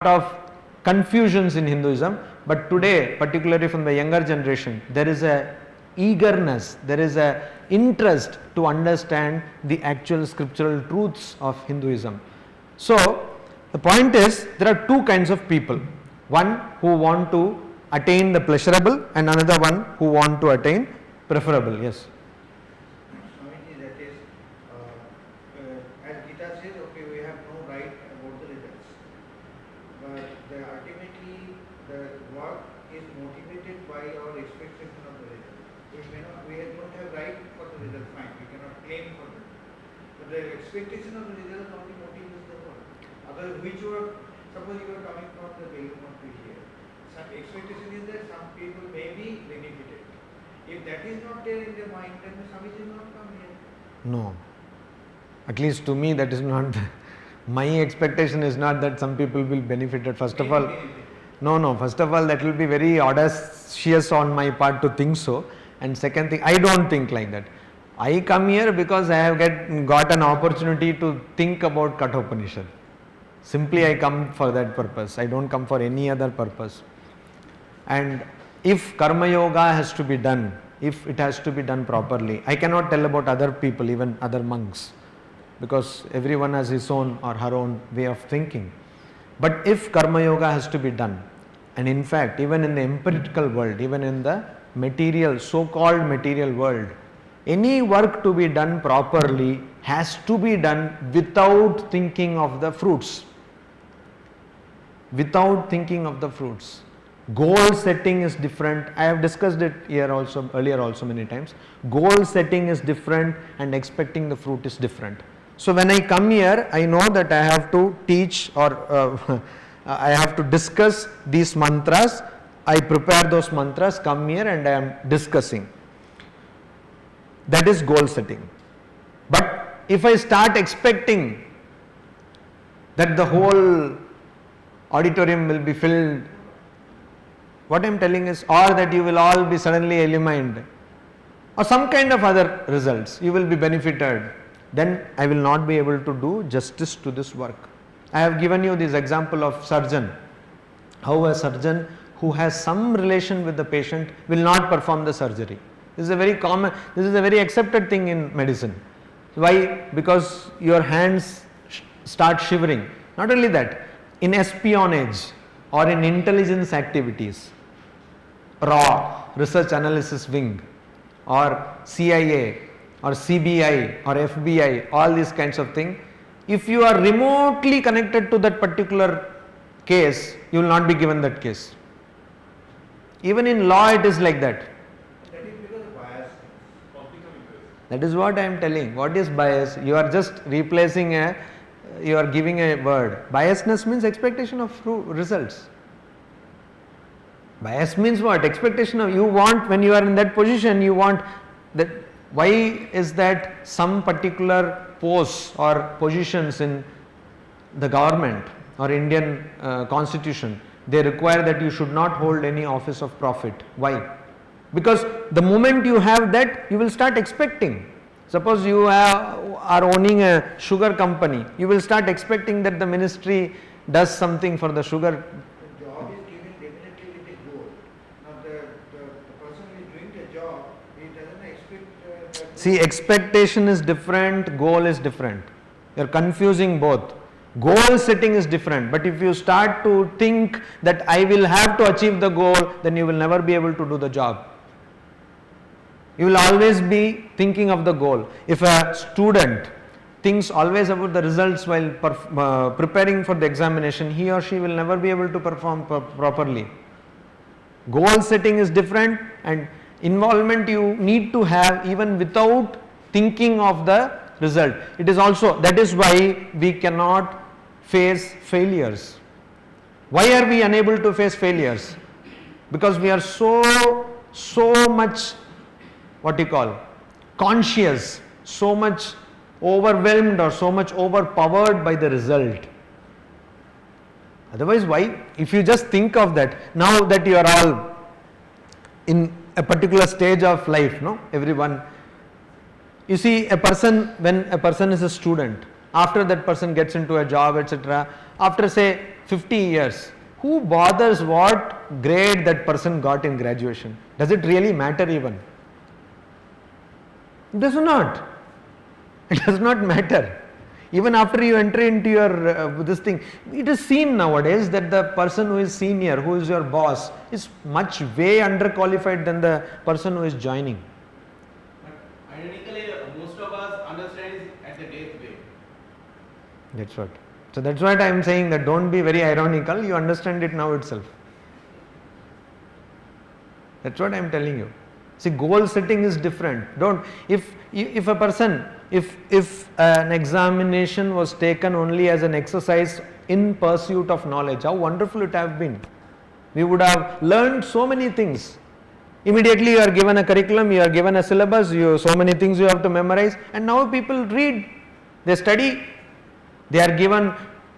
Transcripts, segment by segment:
of confusions in Hinduism, but today, particularly from the younger generation, there is a eagerness, there is a interest to understand the actual scriptural truths of Hinduism. So, the point is, there are two kinds of people. One who want to attain the pleasurable and another one who want to attain preferable. Yes. Swamiji, that is, as Gita says, okay, we have no right about the results. But ultimately, the work is motivated by our expectation of the result. We don't have right for the result, fine, we cannot claim for that. But the expectation of the result only motivates the work. Otherwise, which work, suppose you are coming from the Belgium to here, some expectation is that some people may be benefited. If that is not there in their mind, then the service will not come here. No. At least to me, that is not. My expectation is not that some people will benefit. First of all, no. First of all, that will be very audacious on my part to think so. And second thing, I don't think like that. I come here because I have got an opportunity to think about Katha Upanishad. Simply I come for that purpose. I don't come for any other purpose. And if karma yoga has to be done, if it has to be done properly, I cannot tell about other people, even other monks, because everyone has his own or her own way of thinking. But if karma yoga has to be done, and in fact, even in the empirical world, even in the material, so-called material world, any work to be done properly has to be done without thinking of the fruits. Without thinking of the fruits. Goal setting is different. I have discussed it here also, earlier also many times. Goal setting is different and expecting the fruit is different. So when I come here, I know that I have to teach or I have to discuss these mantras. I prepare those mantras, come here and I am discussing. That is goal setting. But if I start expecting that the whole auditorium will be filled, what I am telling is, or that you will all be suddenly illumined, or some kind of other results, you will be benefited, then I will not be able to do justice to this work. I have given you this example of surgeon. How a surgeon who has some relation with the patient will not perform the surgery. This is a very common, this is a very accepted thing in medicine. Why? Because your hands start shivering. Not only that, in espionage or in intelligence activities, RAW, Research Analysis Wing, or CIA, or CBI, or FBI, all these kinds of things, if you are remotely connected to that particular case, you will not be given that case. Even in law it is like that. That is because of bias. That is what I am telling. What is bias? You are just replacing you are giving a word. Biasness means expectation of results. Bias means what? Expectation of, you want, when you are in that position, you want that. Why is that some particular posts or positions in the government or Indian constitution, they require that you should not hold any office of profit. Why? Because the moment you have that, you will start expecting. Suppose you are owning a sugar company, you will start expecting that the ministry does something for the sugar. The job is given definitely with a goal. Now the person who is doing the job, he doesn't expect that. See, expectation is different, goal is different. You are confusing both. Goal setting is different, but if you start to think that I will have to achieve the goal, then you will never be able to do the job. You will always be thinking of the goal. If a student thinks always about the results while preparing for the examination, he or she will never be able to perform properly. Goal setting is different, and involvement you need to have even without thinking of the result. It is also, that is why we cannot face failures. Why are we unable to face failures? Because we are so much, what you call, conscious, so much overwhelmed or so much overpowered by the result. Otherwise, why? If you just think of that, now that you are all in a particular stage of life, no, everyone, you see a person, when a person is a student, after that person gets into a job, etc., after say 50 years. Who bothers what grade that person got in graduation? Does it really matter even? It does not. It does not matter. Even after you enter into your this thing, it is seen nowadays that the person who is senior, who is your boss, is much way underqualified than the person who is joining. But ironically, most of us understand it at the death way. That's what. So that's what I am saying, that don't be very ironical, you understand it now itself. That's what I am telling you. See, goal setting is different. Don't, if a person, if an examination was taken only as an exercise in pursuit of knowledge, how wonderful it would have been. We would have learned so many things. Immediately you are given a curriculum, you are given a syllabus, so many things you have to memorize, and now people read, they study, they are given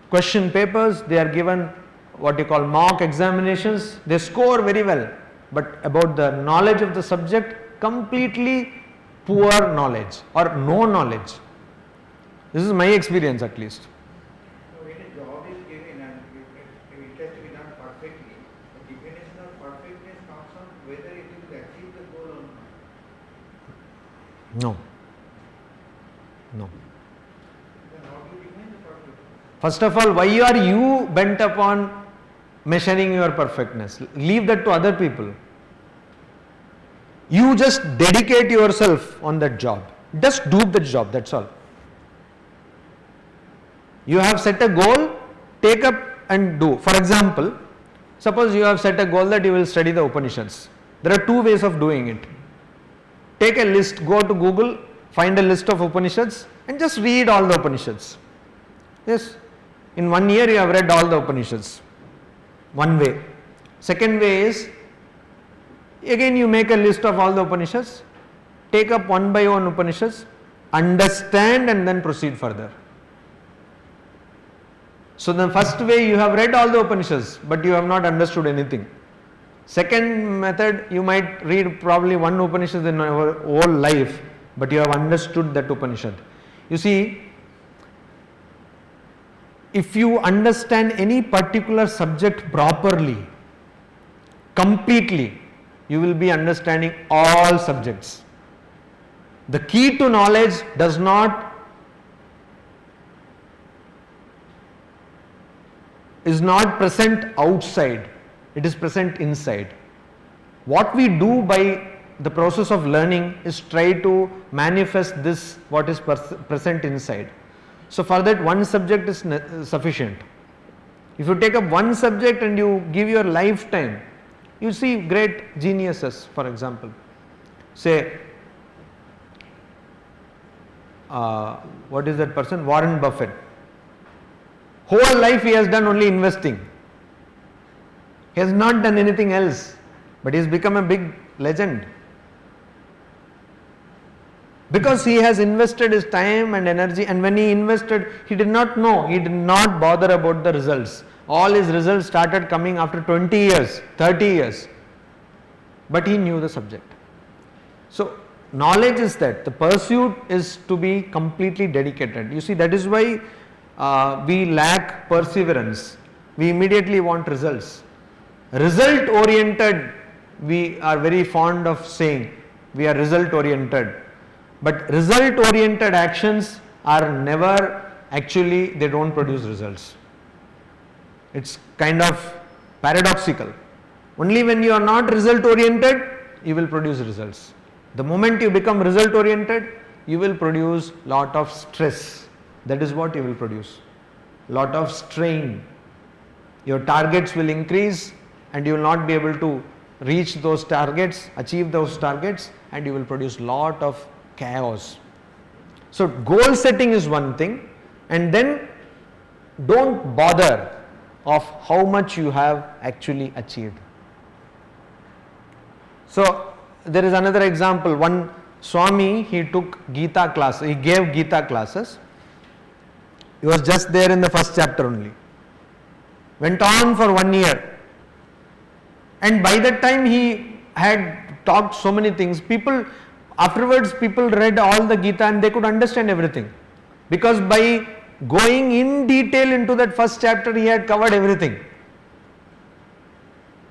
question papers, they are given what you call mock examinations, they score very well. But about the knowledge of the subject, completely poor knowledge or no knowledge. This is my experience at least. So when a job is given and it has to be done perfectly, the definition of perfectness comes on whether it will achieve the goal or not. No. No. Then how do you define the perfectness? First of all, why are you bent upon measuring your perfectness? Leave that to other people. You just dedicate yourself on that job. Just do the job, that's all. You have set a goal, take up and do. For example, suppose you have set a goal that you will study the Upanishads. There are two ways of doing it. Take a list, go to Google, find a list of Upanishads and just read all the Upanishads. Yes, in 1 year you have read all the Upanishads. One way. Second way is, again you make a list of all the Upanishads, take up one by one Upanishads, understand and then proceed further. So the first way, you have read all the Upanishads but you have not understood anything. Second method, you might read probably one Upanishad in your whole life but you have understood that Upanishad. You see, if you understand any particular subject properly, completely, you will be understanding all subjects. The key to knowledge is not present outside, it is present inside. What we do by the process of learning is try to manifest this, what is present inside. So for that, one subject is sufficient. If you take up one subject and you give your lifetime, you see great geniuses, for example. Say, what is that person? Warren Buffett. Whole life he has done only investing. He has not done anything else, but he has become a big legend. Because he has invested his time and energy, and when he invested, he did not know, he did not bother about the results. All his results started coming after 20 years, 30 years. But he knew the subject. So, knowledge is that, the pursuit is to be completely dedicated. You see, that is why we lack perseverance. We immediately want results. Result oriented, we are very fond of saying, we are result oriented. But result oriented actions are never, actually they don't produce results. It's kind of paradoxical. Only when you are not result oriented, you will produce results. The moment you become result oriented, you will produce lot of stress. That is what you will produce. Lot of strain. Your targets will increase and you will not be able to reach those targets, achieve those targets, and you will produce lot of chaos. So goal setting is one thing, and then don't bother of how much you have actually achieved. So there is another example. One Swami, he took Gita class, he gave Gita classes. He was just there in the first chapter only. Went on for 1 year. And by that time he had taught so many things. Afterwards people read all the Gita and they could understand everything. Because by going in detail into that first chapter, he had covered everything.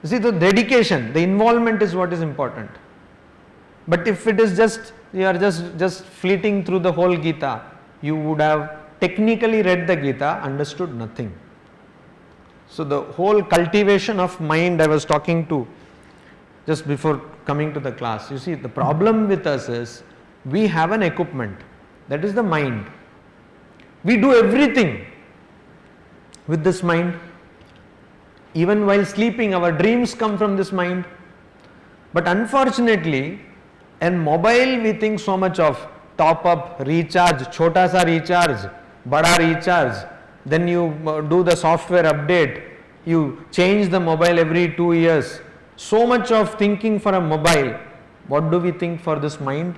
You see, the dedication, the involvement is what is important. But if it is just, you are just fleeting through the whole Gita, you would have technically read the Gita, understood nothing. So the whole cultivation of mind I was talking to just before coming to the class. You see, the problem with us is we have an equipment, that is the mind. We do everything with this mind. Even while sleeping, our dreams come from this mind. But unfortunately, in mobile we think so much of top up, recharge, chota sa recharge, bada recharge. Then you do the software update. You change the mobile every 2 years. So much of thinking for a mobile. What do we think for this mind?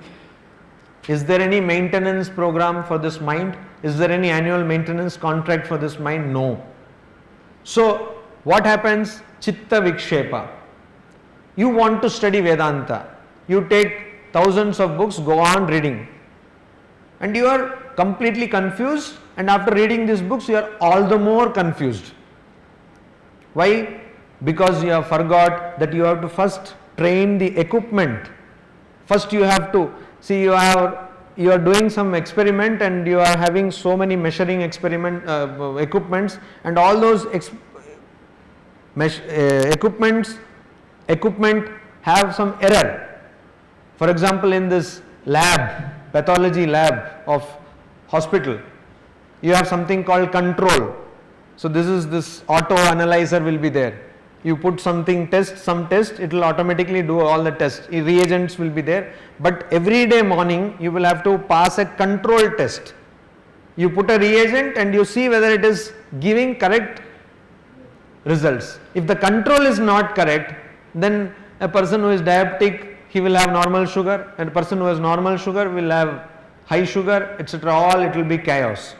Is there any maintenance program for this mind? Is there any annual maintenance contract for this mind? No. So what happens? Chitta Vikshepa. You want to study Vedanta. You take thousands of books, go on reading. And you are completely confused, and after reading these books you are all the more confused. Why? Because you have forgot that you have to first train the equipment. First you have to see, you are doing some experiment and you are having so many measuring equipments, and all those equipment have some error. For example, in this lab, pathology lab of hospital, you have something called control. So this auto analyzer will be there. You put some test, it will automatically do all the tests. Reagents will be there. But every day morning you will have to pass a control test. You put a reagent and you see whether it is giving correct results. If the control is not correct, then a person who is diabetic, he will have normal sugar, and a person who has normal sugar will have high sugar, etc. All it will be chaos.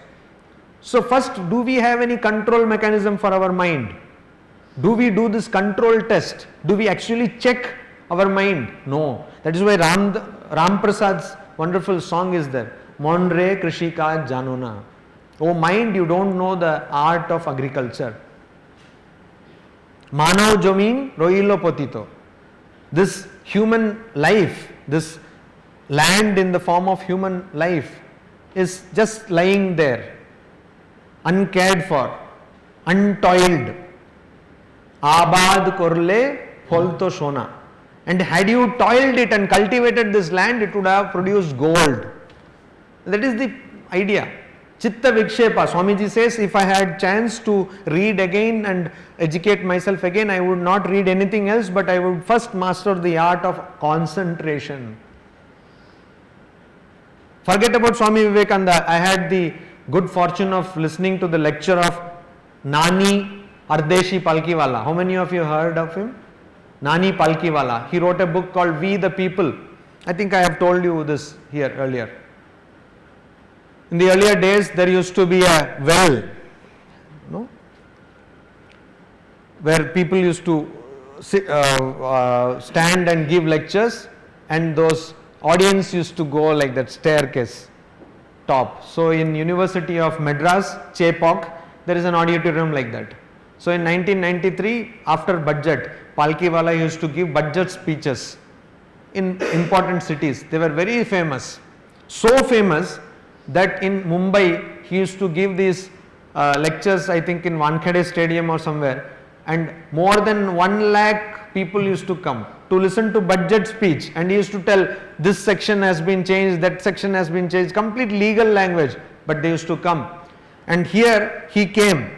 So first, do we have any control mechanism for our mind? Do we do this control test? Do we actually check our mind? No. That is why Ram Prasad's wonderful song is there. Monre Krishi Ka Janona. Oh mind, you don't know the art of agriculture. Manav Jamin Roilo Potito. This human life, this land in the form of human life is just lying there, uncared for, untoiled. Abad korle pholto shona. And had you toiled it and cultivated this land, it would have produced gold. That is the idea. Chitta Vikshepa. Swamiji says, if I had chance to read again and educate myself again, I would not read anything else, but I would first master the art of concentration. Forget about Swami Vivekananda. I had the good fortune of listening to the lecture of Nani Ardeshi Palkiwala. How many of you heard of him? Nani Palkiwala. He wrote a book called We the People. I think I have told you this here earlier. In the earlier days, there used to be a well, where people used to stand and give lectures, and those audience used to go like that staircase top. So in University of Madras, Chepauk, there is an auditorium like that. So in 1993, after budget, Palkiwala used to give budget speeches in important cities. They were very famous. So famous that in Mumbai, he used to give these lectures, I think in Wankhede Stadium or somewhere, and more than 1 lakh people used to come to listen to budget speech, and he used to tell this section has been changed, that section has been changed, complete legal language, but they used to come. And here he came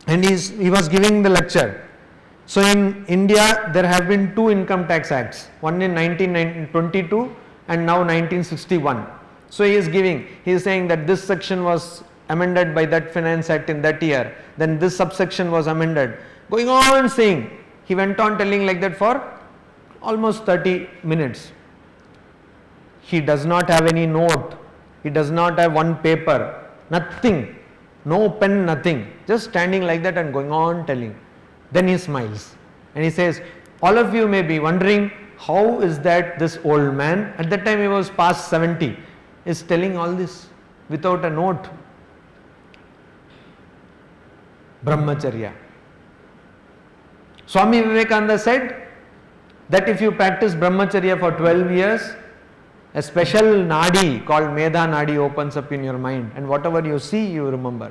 and he was giving the lecture. So in India, there have been 2 income tax acts, one in 1922 and now 1961. So he is saying that this section was amended by that finance act in that year, then this subsection was amended, going on saying. He went on telling like that for almost 30 minutes. He does not have any note, he does not have one paper, nothing, no pen, nothing, just standing like that and going on telling. Then he smiles and he says, all of you may be wondering, how is that this old man, at that time he was past 70, is telling all this without a note? Brahmacharya. Swami Vivekananda said that if you practice Brahmacharya for 12 years, a special nadi called Medha Nadi opens up in your mind, and whatever you see, you remember.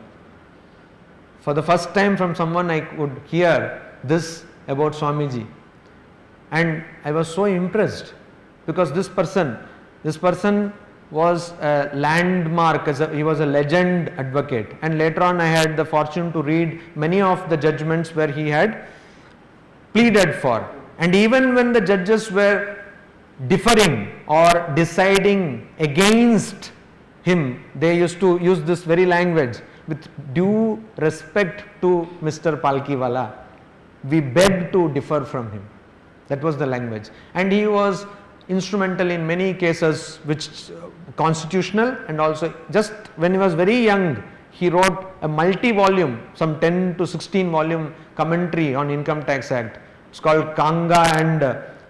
For the first time from someone I could hear this about Swamiji, and I was so impressed, because this person was a landmark, he was a legend advocate, and later on I had the fortune to read many of the judgments where he had pleaded for, and even when the judges were differing or deciding against him, they used to use this very language: with due respect to Mr. Palkiwala, we beg to differ from him. That was the language. And he was instrumental in many cases, which constitutional, and also just when he was very young, he wrote a multi-volume, some 10 to 16 volume commentary on Income Tax Act. It's called Kanga and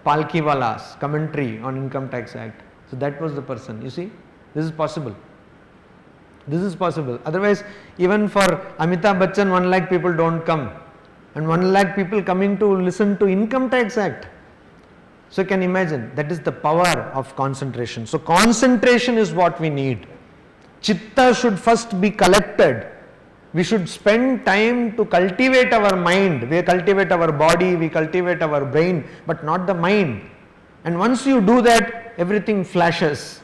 Palkiwala's commentary on Income Tax Act. So that was the person. You see, this is possible. This is possible. Otherwise, even for Amitabh Bachchan, 1 lakh people don't come, and 1 lakh people coming to listen to Income Tax Act. So you can imagine, that is the power of concentration. So concentration is what we need. Chitta should first be collected. We should spend time to cultivate our mind. We cultivate our body, we cultivate our brain, but not the mind. And once you do that, everything flashes.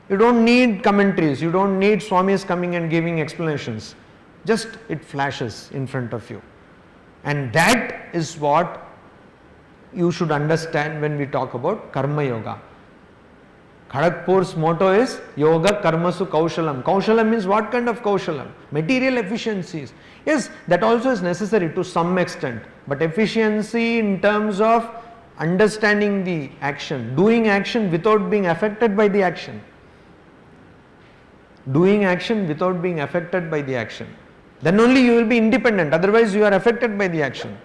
You don't need commentaries, you don't need Swamis coming and giving explanations. Just it flashes in front of you. And that is what you should understand when we talk about Karma Yoga. Kharagpur's motto is Yoga Karmasu Kaushalam. Kaushalam means what kind of Kaushalam? Material efficiencies. Yes, that also is necessary to some extent, but efficiency in terms of understanding the action, doing action without being affected by the action. Doing action without being affected by the action. Then only you will be independent, otherwise you are affected by the action.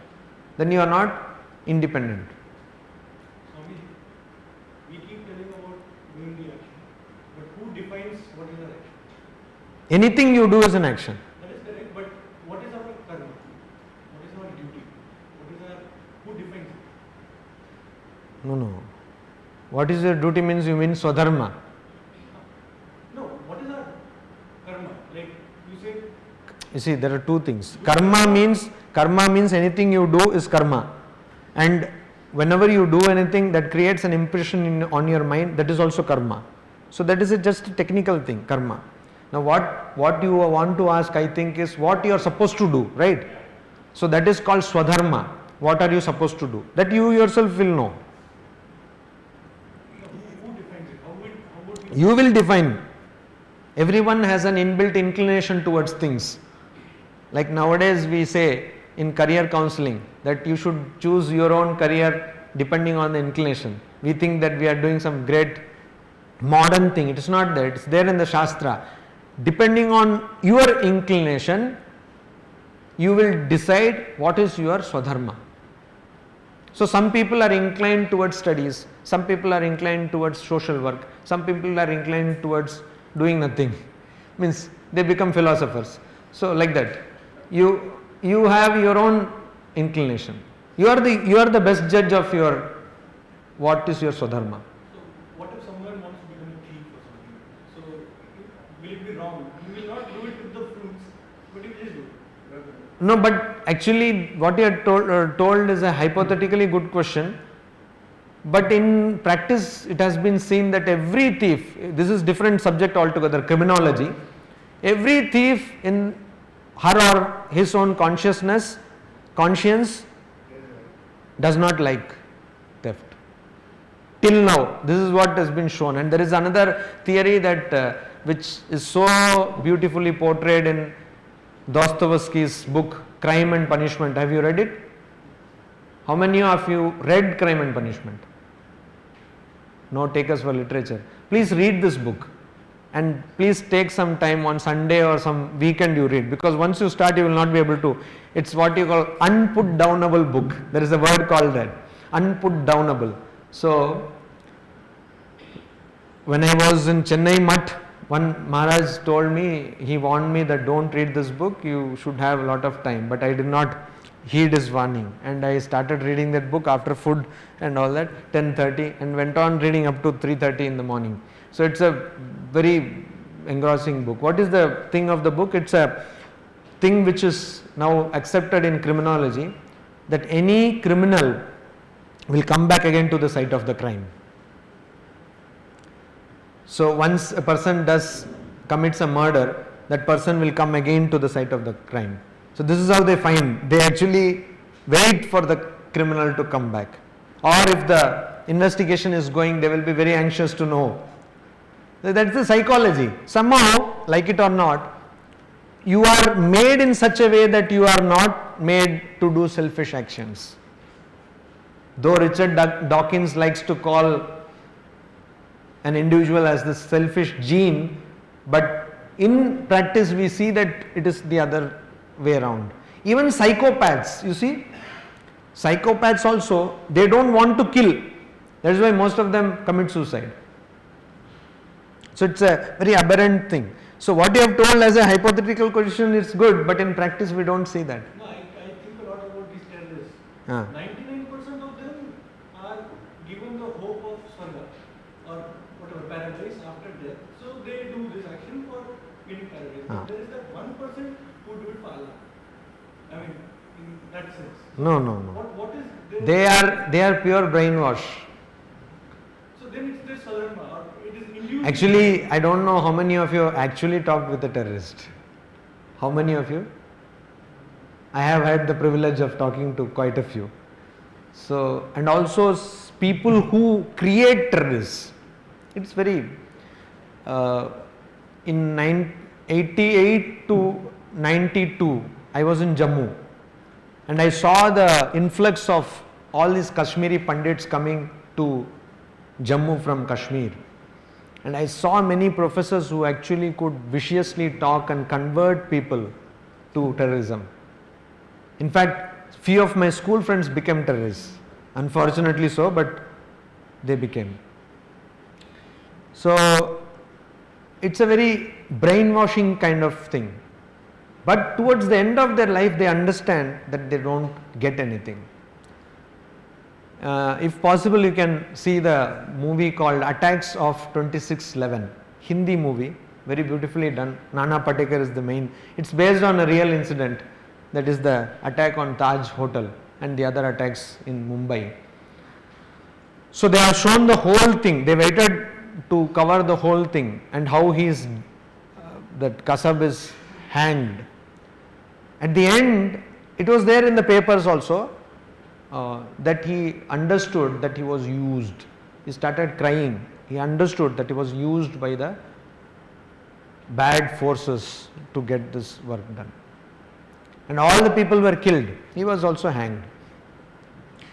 Then you are not independent. Swami, we keep telling about doing the action, but who defines what is an action? Anything you do is an action. That is correct, but what is our karma? What is our duty? Who defines it? No. What is your duty means you mean Swadharma. No, what is our karma? Like you say. You see, there are two things. Karma means anything you do is karma. And whenever you do anything that creates an impression on your mind, that is also karma. So that is just a technical thing, karma. Now what you want to ask, I think, is what you are supposed to do, right? So that is called Swadharma. What are you supposed to do? That you yourself will know. Who defines it? How would we? You will define. Everyone has an inbuilt inclination towards things. Like nowadays we say in career counseling that you should choose your own career depending on the inclination. We think that we are doing some great modern thing. It is not there. It is there in the Shastra. Depending on your inclination, you will decide what is your Swadharma. So some people are inclined towards studies, some people are inclined towards social work, some people are inclined towards doing nothing. Means they become philosophers. So like that. You have your own inclination. You are the best judge of your what is your Swadharma. So what if someone wants to become a thief or something? So will it be wrong? You will not do it with the fruits, but you will just do it. No, but actually what you are told is a hypothetically good question. But in practice it has been seen that every thief, this is different subject altogether, criminology, every thief in her or his own conscience does not like theft. Till now, this is what has been shown. And there is another theory that which is so beautifully portrayed in Dostoevsky's book Crime and Punishment. Have you read it? How many of you read Crime and Punishment? No takers for literature. Please read this book. And please take some time on Sunday or some weekend you read, because once you start you will not be able to. It's what you call unput downable book. There is a word called that, unput downable. So when I was in Chennai Mutt One Maharaj told me, he warned me that don't read this book, you should have a lot of time, but I did not heed his warning, and I started reading that book after food and all that, 10:30, and went on reading up to 3:30 in the morning. So it's a very engrossing book. What is the thing of the book? It's a thing which is now accepted in criminology, that any criminal will come back again to the site of the crime. So once a person commits a murder, that person will come again to the site of the crime. So this is how they find. They actually wait for the criminal to come back. Or if the investigation is going, they will be very anxious to know. So that's the psychology. Somehow, like it or not, you are made in such a way that you are not made to do selfish actions. Though Richard Dawkins likes to call an individual as the selfish gene, but in practice we see that it is the other way around. Even psychopaths, you see, psychopaths also, they don't want to kill. That is why most of them commit suicide. So it's a very aberrant thing. So what you have told as a hypothetical question is good, but in practice we don't see that. No, I think a lot about these terrorists. Ah. 99% of them are given the hope of Swami or whatever, paradise after death. So they do this action for getting paradise. Ah. But there is that 1% who do it for Allah. I mean, in that sense. No. What is there? They are pure brainwash. So then it's their sadharma, or it is induced. Actually, I don't know how many of you actually talked with a terrorist. How many of you? I have had the privilege of talking to quite a few. So, and also people who create terrorists. It's very, in 88 to 92, I was in Jammu, and I saw the influx of all these Kashmiri Pandits coming to Jammu from Kashmir. And I saw many professors who actually could viciously talk and convert people to terrorism. In fact, few of my school friends became terrorists. Unfortunately so, but they became. So, it's a very brainwashing kind of thing. But towards the end of their life, they understand that they don't get anything. If possible, you can see the movie called Attacks of 2611, Hindi movie, very beautifully done. Nana Patekar is the main. It's based on a real incident, that is the attack on Taj Hotel and the other attacks in Mumbai. So they have shown the whole thing. They waited to cover the whole thing, and how that Kasab is hanged. At the end, it was there in the papers also, that he understood that he was used. He started crying. He understood that he was used by the bad forces to get this work done. And all the people were killed. He was also hanged.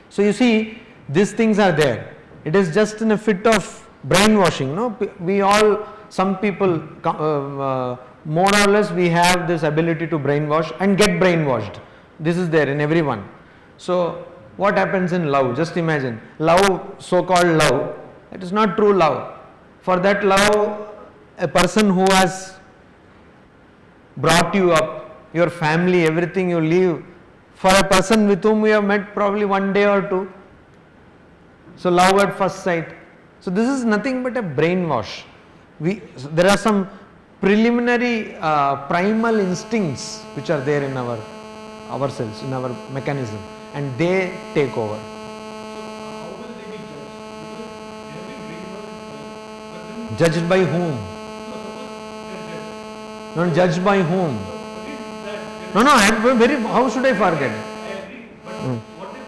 So you see, these things are there. It is just in a fit of brainwashing. No, some people, more or less, we have this ability to brainwash and get brainwashed. This is there in everyone. So what happens in love? Just imagine, love, so-called love, it is not true love. For that love, a person who has brought you up, your family, everything you leave, for a person with whom you have met probably one day or two. So love at first sight. So this is nothing but a brainwash. There are some preliminary primal instincts which are there in ourselves, in our mechanism, and they take over. So how will they be judged? Because they have been brainwashed, but then Judged by whom? suppose they're judged. Not judged by whom? So again, that No, I am very. How should I forget? I agree, but what if,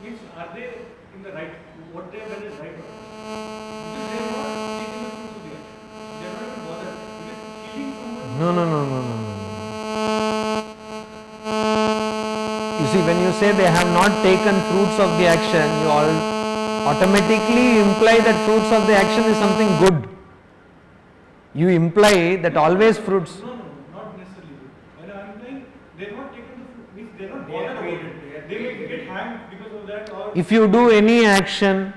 means are they in the right, what they have done is right or wrong? Because they have not taken the fruits of the action. They are not even bothered. Because killing someone. No. You see, when you say they have not taken fruits of the action, you automatically imply that fruits of the action is something good. You imply that always fruits. No, not necessarily. When I am saying they have not taken the fruit, means they are not bothered about it. They may get hanged because of that, or If you do any action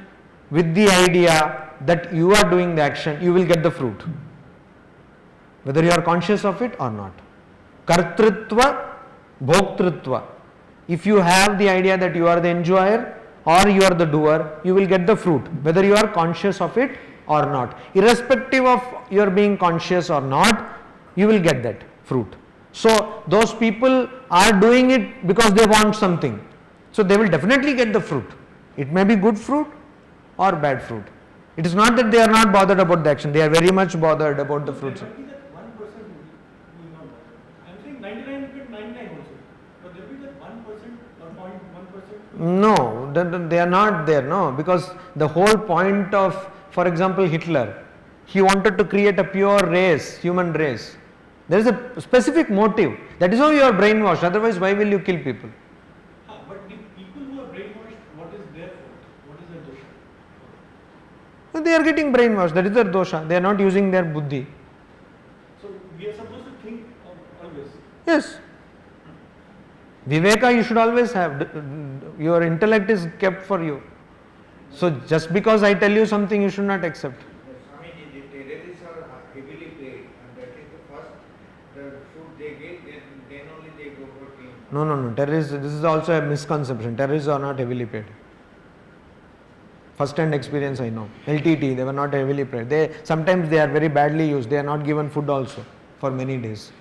with the idea that you are doing the action, you will get the fruit. whether you are conscious of it or not. Kartrutva, bhoktrutva. If you have the idea that you are the enjoyer or you are the doer, you will get the fruit, whether you are conscious of it or not. Irrespective of your being conscious or not, you will get that fruit. So those people are doing it because they want something. So they will definitely get the fruit. It may be good fruit or bad fruit. It is not that they are not bothered about the action, they are very much bothered about the fruits. There might be that 1% who is not bothered. I am saying 99.99 also. But there will be that 1% or 0.1%. No, they are not there, no, because the whole point of, for example, Hitler, he wanted to create a pure race, human race. There is a specific motive. That is how you are brainwashed, otherwise why will you kill people? But the people who are brainwashed, what is their fault? What is their dosha? They are getting brainwashed, that is their dosha. They are not using their buddhi. So we are supposed to think of always. Yes. Viveka you should always have. Your intellect is kept for you. So just because I tell you something, you should not accept. Swamiji, the terrorists are heavily paid, and that is the first, the food they get, then only they go for king. No. Terrorists, this is also a misconception. Terrorists are not heavily paid. First hand experience I know. LTT, they were not heavily paid. Sometimes they are very badly used. They are not given food also for many days.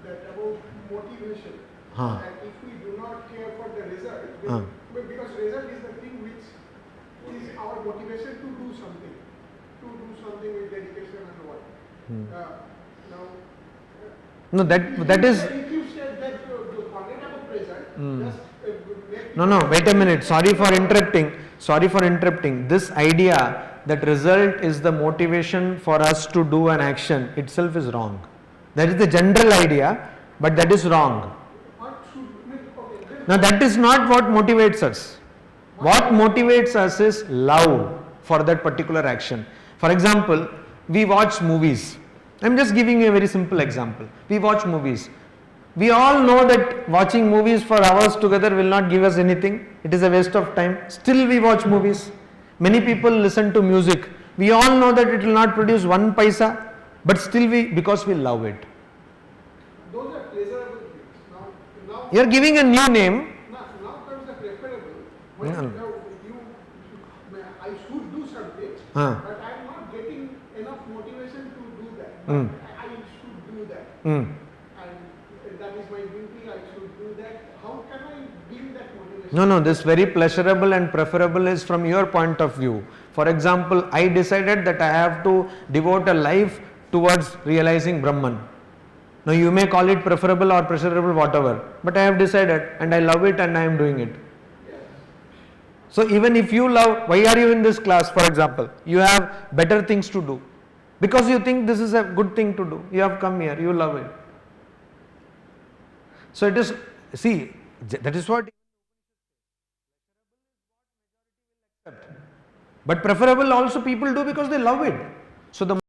That about motivation. Huh. That if we do not care for the result, then, because result is the thing which is our motivation to do something with dedication and what. No, that is. If you said that to forget about result, just No, wait a minute. Sorry for interrupting. This idea that result is the motivation for us to do an action itself is wrong. That is the general idea, but that is wrong. Now that is not what motivates us. What motivates us is love for that particular action. For example, we watch movies. I am just giving you a very simple example. We watch movies. We all know that watching movies for hours together will not give us anything. It is a waste of time. Still we watch movies. Many people listen to music. We all know that it will not produce 1 paisa, but still because we love it. those are pleasurable things. Now You are giving a new name. now comes the preferable. When I should do something, but I am not getting enough motivation to do that. I should do that. And that is my duty, I should do that. How can I build that motivation? No, this very pleasurable and preferable is from your point of view. For example, I decided that I have to devote a life towards realizing Brahman. Now you may call it preferable or pleasurable, whatever, but I have decided and I love it and I am doing it. So even if you love, why are you in this class, for example? You have better things to do. Because you think this is a good thing to do. You have come here, you love it. So it is, see, that is what. But preferable also people do because they love it. So the